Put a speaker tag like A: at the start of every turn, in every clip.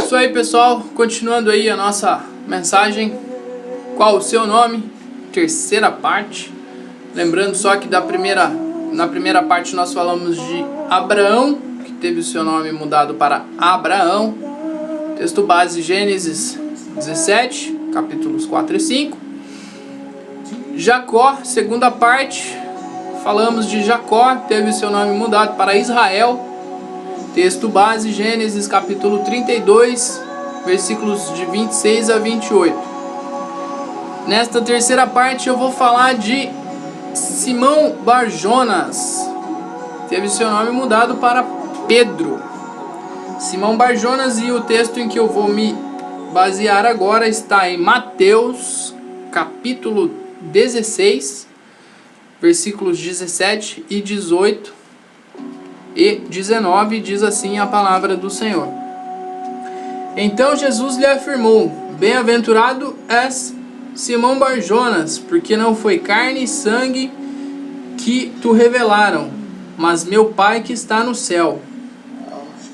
A: Isso aí, pessoal, continuando aí a nossa mensagem. Qual o seu nome? Terceira parte. Lembrando só que na primeira parte nós falamos de Abraão, que teve o seu nome mudado para Abraão. Texto base Gênesis 17, capítulos 4 e 5. Jacó, segunda parte, falamos de Jacó, teve o seu nome mudado para Israel. Texto base Gênesis capítulo 32, versículos de 26 a 28. Nesta terceira parte eu vou falar de Simão Bar-Jonas, teve seu nome mudado para Pedro. Simão Bar-Jonas, e o texto em que eu vou me basear agora está em Mateus capítulo 16, versículos 17 e 18 e 19, diz assim a palavra do Senhor. Então Jesus lhe afirmou: Bem-aventurado és, Simão Bar-Jonas, porque não foi carne e sangue que tu revelaram, mas meu Pai que está no céu.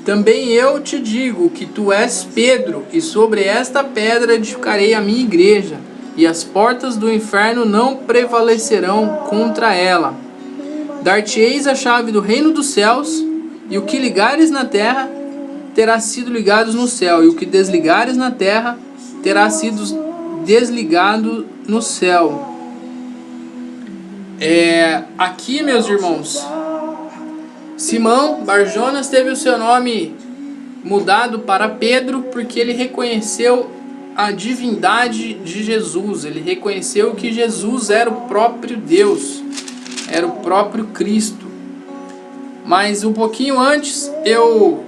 A: Também eu te digo que tu és Pedro, e sobre esta pedra edificarei a minha igreja, e as portas do inferno não prevalecerão contra ela. Dar-te-eis a chave do reino dos céus, e o que ligares na terra terá sido ligado no céu, e o que desligares na terra terá sido desligado no céu. Aqui, meus irmãos, Simão Bar-Jonas teve o seu nome mudado para Pedro porque ele reconheceu a divindade de Jesus. Ele reconheceu que Jesus era o próprio Deus, era o próprio Cristo. Mas um pouquinho antes eu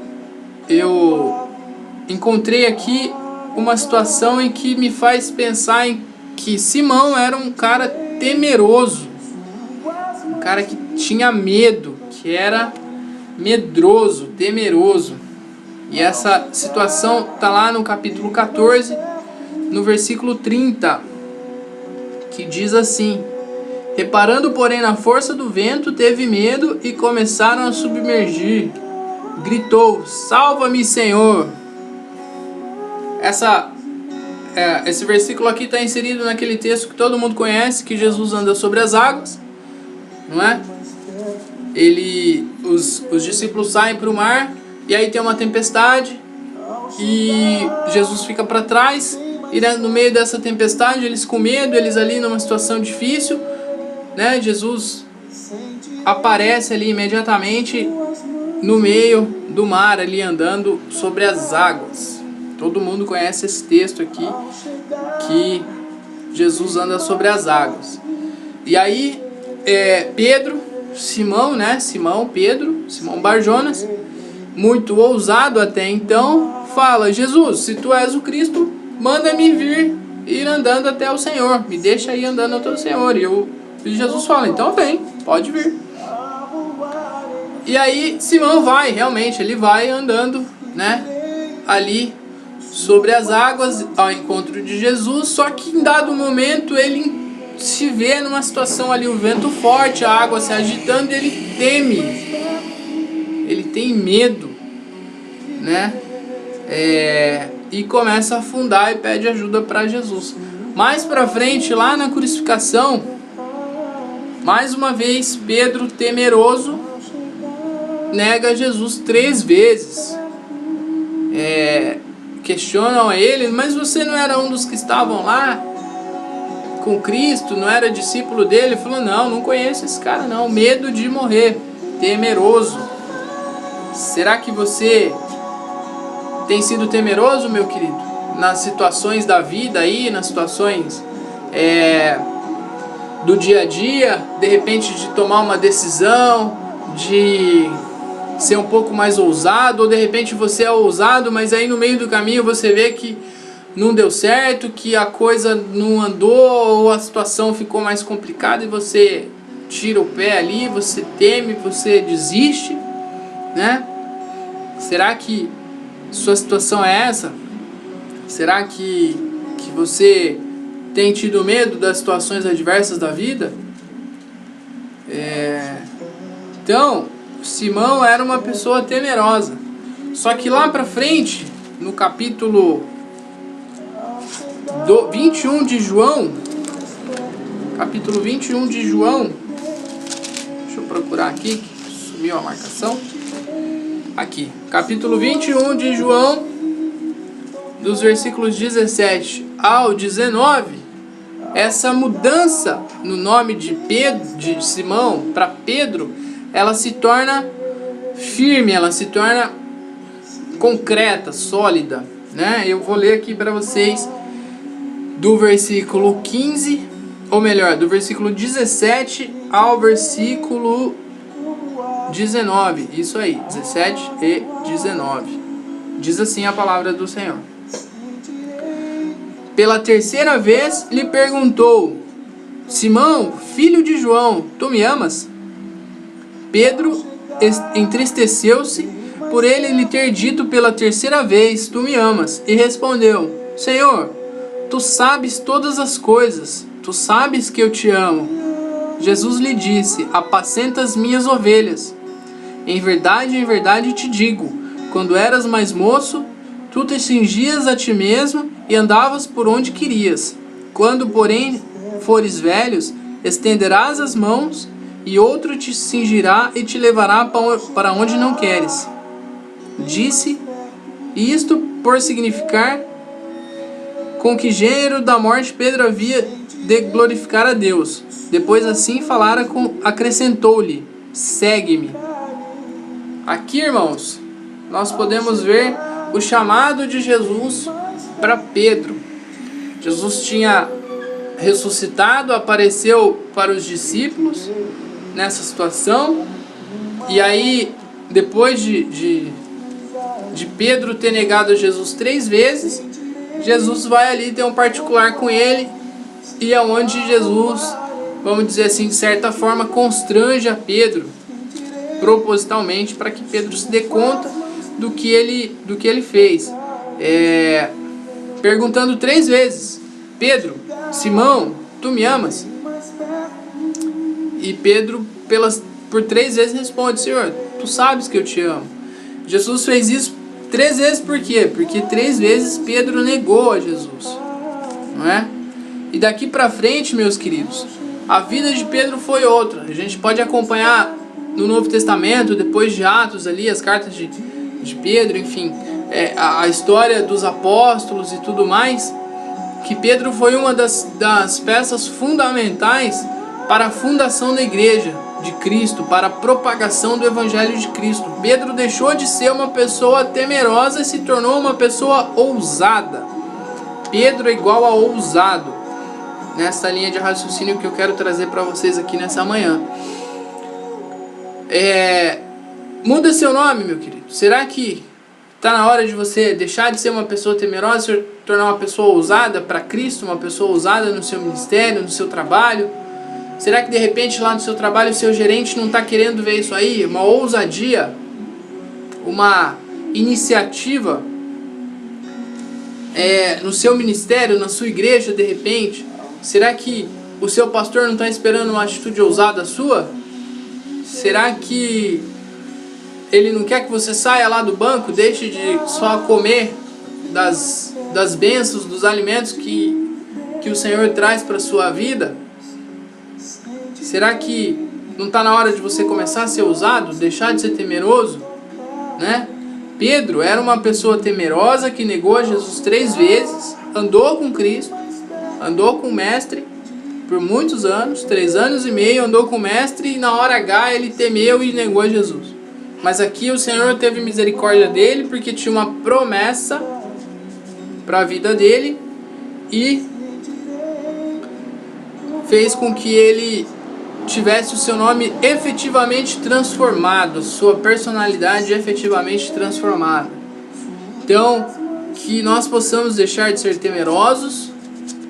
A: encontrei aqui uma situação em que me faz pensar em que Simão era um cara temeroso, um cara que tinha medo, que era medroso, temeroso. E essa situação está lá no capítulo 14, no versículo 30, que diz assim: Reparando, porém, na força do vento, teve medo e começaram a submergir. Gritou: Salva-me, Senhor! Esse versículo aqui está inserido naquele texto que todo mundo conhece, que Jesus anda sobre as águas, não é? Os discípulos saem para o mar, e aí tem uma tempestade, e Jesus fica para trás, e no meio dessa tempestade, eles com medo, eles ali numa situação difícil, né? Jesus aparece ali imediatamente no meio do mar, ali andando sobre as águas. Todo mundo conhece esse texto aqui, que Jesus anda sobre as águas. E aí Simão Bar-Jonas, muito ousado até então, fala: Jesus, se tu és o Cristo, manda-me ir andando até o Senhor, me deixa ir andando até o Senhor. E Jesus fala: então vem, pode vir. E aí Simão vai, realmente, ele vai andando, né, ali sobre as águas ao encontro de Jesus. Só que em dado momento ele se vê numa situação ali, o vento forte, a água se agitando, e ele teme, ele tem medo, né, e começa a afundar e pede ajuda para Jesus. Mais para frente, lá na crucificação, mais uma vez Pedro, temeroso, nega Jesus 3 vezes. Questionam a ele: mas você não era um dos que estavam lá com Cristo, não era discípulo dele? Ele falou: não conheço esse cara não, medo de morrer, temeroso. Será que você tem sido temeroso, meu querido, nas situações da vida aí, nas situações do dia a dia, de repente de tomar uma decisão, de ser um pouco mais ousado, ou de repente você é ousado, mas aí no meio do caminho você vê que não deu certo, que a coisa não andou, ou a situação ficou mais complicada e você tira o pé ali, você teme, você desiste, né? Será que sua situação é essa? Será que você tem tido medo das situações adversas da vida? Então, Simão era uma pessoa temerosa. Só que lá pra frente, no capítulo 21 de João, capítulo 21 de João, deixa eu procurar aqui, que sumiu a marcação. Aqui, capítulo 21 de João, dos versículos 17 ao 19, essa mudança no nome de Pedro, de Simão para Pedro, ela se torna firme, ela se torna concreta, sólida, né? Eu vou ler aqui para vocês do versículo 15, ou melhor, do versículo 17 ao versículo 19, isso aí, 17 e 19. Diz assim a palavra do Senhor. Pela terceira vez lhe perguntou: Simão, filho de João, tu me amas? Pedro entristeceu-se por ele lhe ter dito pela terceira vez: tu me amas, e respondeu: Senhor, tu sabes todas as coisas, tu sabes que eu te amo. Jesus lhe disse: apacenta as minhas ovelhas. Em verdade te digo, quando eras mais moço, tu te cingias a ti mesmo e andavas por onde querias. Quando, porém, fores velhos, estenderás as mãos, e outro te cingirá e te levará para onde não queres. Disse isto por significar com que gênero da morte Pedro havia de glorificar a Deus. Depois assim falara, acrescentou-lhe: segue-me. Aqui, irmãos, nós podemos ver o chamado de Jesus para Pedro. Jesus tinha ressuscitado, apareceu para os discípulos nessa situação, e aí, depois de Pedro ter negado a Jesus 3 vezes, Jesus vai ali ter um particular com ele, e é onde Jesus, vamos dizer assim, de certa forma, constrange a Pedro, propositalmente, para que Pedro se dê conta do que ele fez. Perguntando 3 vezes: Pedro, Simão, tu me amas? E Pedro, por 3 vezes, responde: Senhor, tu sabes que eu te amo. Jesus fez isso 3 vezes, por quê? Porque 3 vezes Pedro negou a Jesus, não é? E daqui para frente, meus queridos, a vida de Pedro foi outra. A gente pode acompanhar no Novo Testamento, depois de Atos ali, as cartas de Pedro, enfim, a história dos apóstolos e tudo mais, que Pedro foi uma das peças fundamentais para a fundação da igreja de Cristo, para a propagação do Evangelho de Cristo. Pedro deixou de ser uma pessoa temerosa e se tornou uma pessoa ousada. Pedro é igual a ousado, nessa linha de raciocínio que eu quero trazer para vocês aqui nessa manhã. Muda seu nome, meu querido. Será que está na hora de você deixar de ser uma pessoa temerosa e se tornar uma pessoa ousada para Cristo, uma pessoa ousada no seu ministério, no seu trabalho? Será que de repente lá no seu trabalho o seu gerente não está querendo ver isso aí? Uma ousadia, uma iniciativa no seu ministério, na sua igreja, de repente? Será que o seu pastor não está esperando uma atitude ousada sua? Será que ele não quer que você saia lá do banco, deixe de só comer das bênçãos, dos alimentos que o Senhor traz para a sua vida? Será que não está na hora de você começar a ser ousado, deixar de ser temeroso, né? Pedro era uma pessoa temerosa que negou a Jesus 3 vezes, andou com Cristo, andou com o Mestre por muitos anos, 3 anos e meio, andou com o Mestre, e na hora H ele temeu e negou a Jesus. Mas aqui o Senhor teve misericórdia dele, porque tinha uma promessa para a vida dele, e fez com que ele tivesse o seu nome efetivamente transformado, sua personalidade efetivamente transformada. Então, que nós possamos deixar de ser temerosos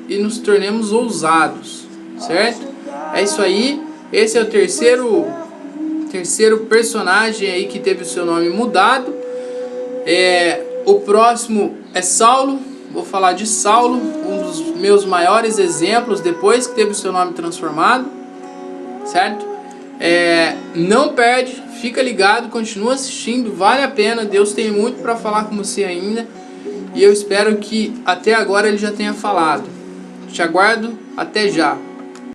A: e nos tornemos ousados, certo? É isso aí. Esse é o terceiro personagem aí que teve o seu nome mudado. O próximo é Saulo. Vou falar de Saulo, um dos meus maiores exemplos depois que teve o seu nome transformado, certo? Não perde, fica ligado, continua assistindo, vale a pena. Deus tem muito para falar com você ainda. E eu espero que até agora Ele já tenha falado. Te aguardo, até já.